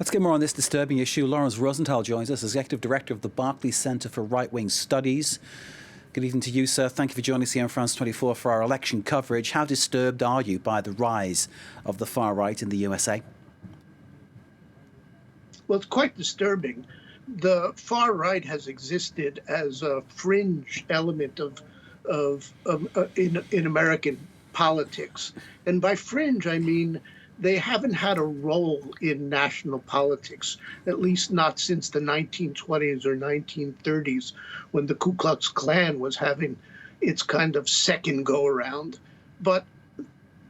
Let's get more on this disturbing issue. Lauwrence Rosenthal joins us, Executive Director of the Barclay Centre for Right-Wing Studies. Good evening to you, sir. Thank you for joining us here on France 24 for our election coverage. How disturbed are you by the rise of the far right in the USA? Well, it's quite disturbing. The far right has existed as a fringe element in American politics, and by fringe I mean they haven't had a role in national politics, at least not since the 1920s or 1930s, when the Ku Klux Klan was having its kind of second go around. But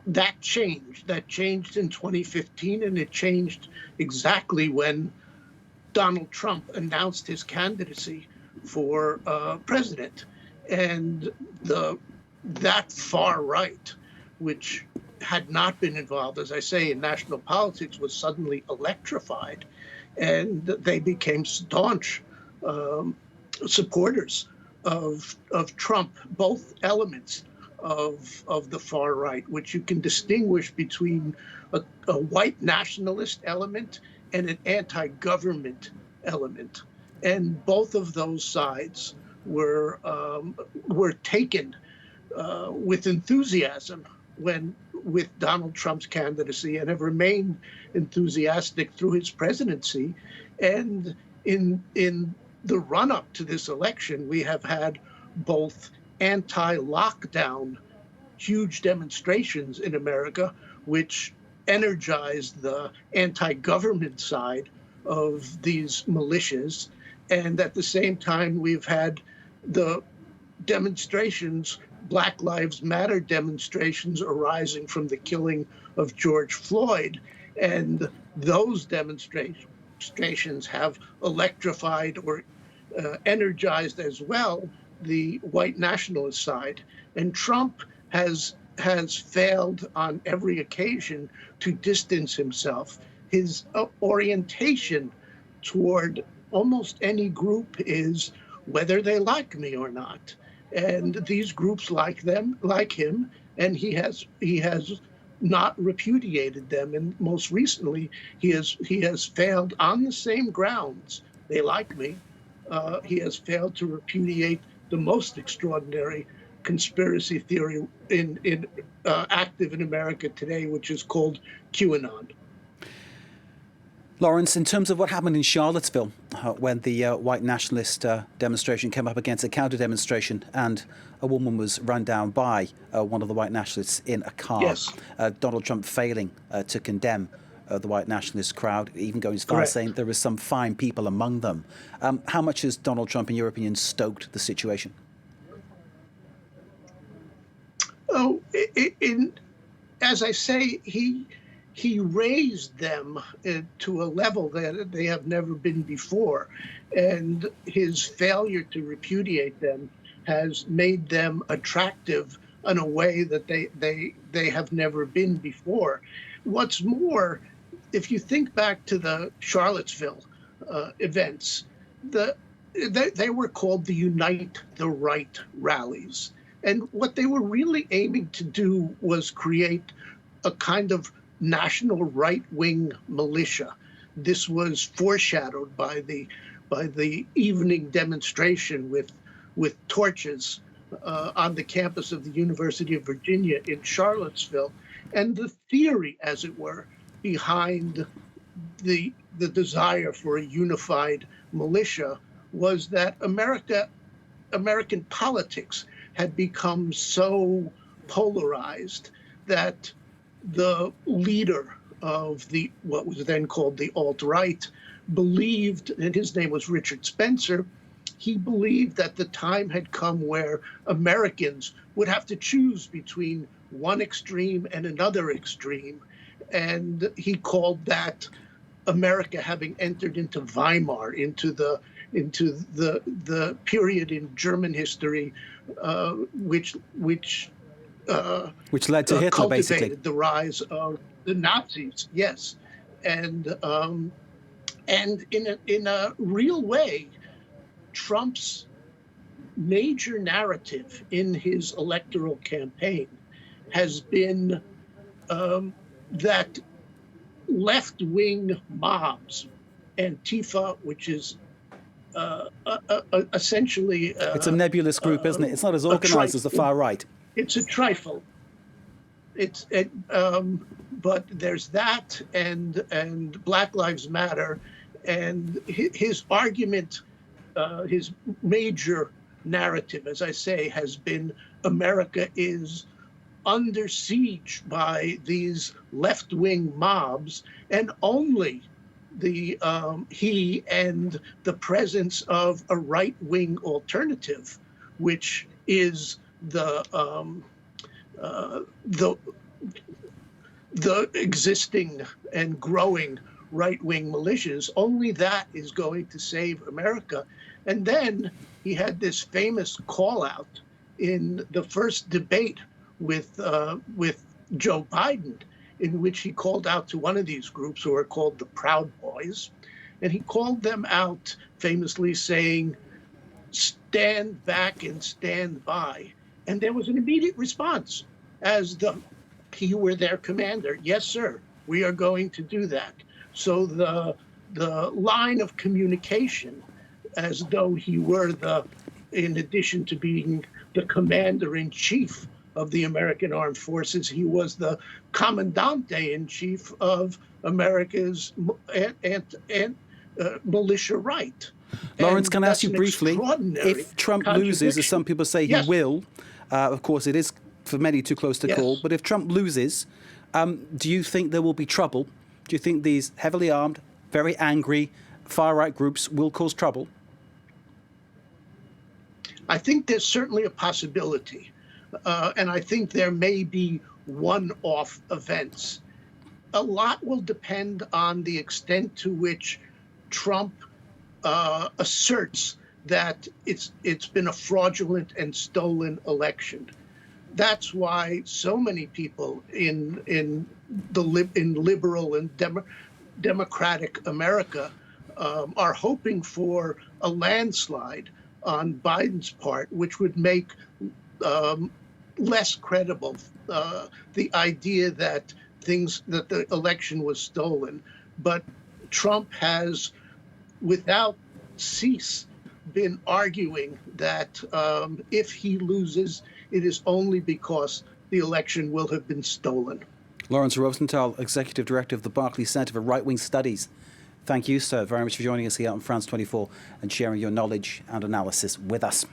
that changed. That changed in 2015, and it changed exactly when Donald Trump announced his candidacy for president. And that far right, which had not been involved, as I say, in national politics, was suddenly electrified, and they became staunch supporters of Trump, both elements of the far right, which you can distinguish between a white nationalist element and an anti-government element. And both of those sides were taken with enthusiasm with Donald Trump's candidacy, and have remained enthusiastic through his presidency. And in the run-up to this election, we have had both anti-lockdown huge demonstrations in America, which energized the anti-government side of these militias. And at the same time, we've had the demonstrations, Black Lives Matter demonstrations arising from the killing of George Floyd. And those demonstrations have electrified or energized as well the white nationalist side. And Trump has failed on every occasion to distance himself. His orientation toward almost any group is whether they like me or not. And these groups like him, and he has not repudiated them. And most recently, he has failed on the same grounds. They like me. He has failed to repudiate the most extraordinary conspiracy theory active in America today, which is called QAnon. Lauwrence, in terms of what happened in Charlottesville when the white nationalist demonstration came up against a counter-demonstration and a woman was run down by one of the white nationalists in a car. Yes. Donald Trump failing to condemn the white nationalist crowd, even going as far as saying there were some fine people among them. How much has Donald Trump, in your opinion, stoked the situation? Oh, as I say, he raised them to a level that they have never been before, and his failure to repudiate them has made them attractive in a way that they have never been before. What's more, if you think back to the Charlottesville events, they were called the Unite the Right rallies. And what they were really aiming to do was create a kind of national right-wing militia. This was foreshadowed by the evening demonstration with torches on the campus of the University of Virginia in Charlottesville. And the theory, as it were, behind the desire for a unified militia was that American politics had become so polarized that the leader of what was then called the alt-right believed, and his name was Richard Spencer, he believed that the time had come where Americans would have to choose between one extreme and another extreme. And he called that America having entered into Weimar, into the period in German history which led to Hitler, cultivated basically the rise of the Nazis. Yes, and in a real way, Trump's major narrative in his electoral campaign has been that left-wing mobs, Antifa, which is essentially It's a nebulous group, isn't it? It's not as organized as the far right. It's a trifle. But there's that, and Black Lives Matter, and his argument, his major narrative, as I say, has been America is under siege by these left-wing mobs, and only he and the presence of a right-wing alternative, which is the existing and growing right-wing militias, only that is going to save America. And then he had this famous call out in the first debate with Joe Biden, in which he called out to one of these groups who are called the Proud Boys. And he called them out famously saying, "Stand back and stand by." And there was an immediate response as though he were their commander. "Yes, sir, we are going to do that." So the line of communication, as though he were in addition to being the commander in chief of the American Armed Forces, he was the commandante in chief of America's militia right. Lawrence, can I ask you briefly, if Trump loses, as some people say he will, of course it is for many too close to call, but if Trump loses, do you think there will be trouble? Do you think these heavily armed, very angry, far-right groups will cause trouble? I think there's certainly a possibility. And I think there may be one-off events. A lot will depend on the extent to which Trump asserts that it's been a fraudulent and stolen election. That's why so many people in liberal and democratic America are hoping for a landslide on Biden's part, which would make less credible the idea that the election was stolen. But Trump has, without cease, been arguing that if he loses, it is only because the election will have been stolen. Lauwrence Rosenthal, Executive Director of the Barclay Centre for Right-Wing Studies. Thank you, sir, very much for joining us here on France 24 and sharing your knowledge and analysis with us.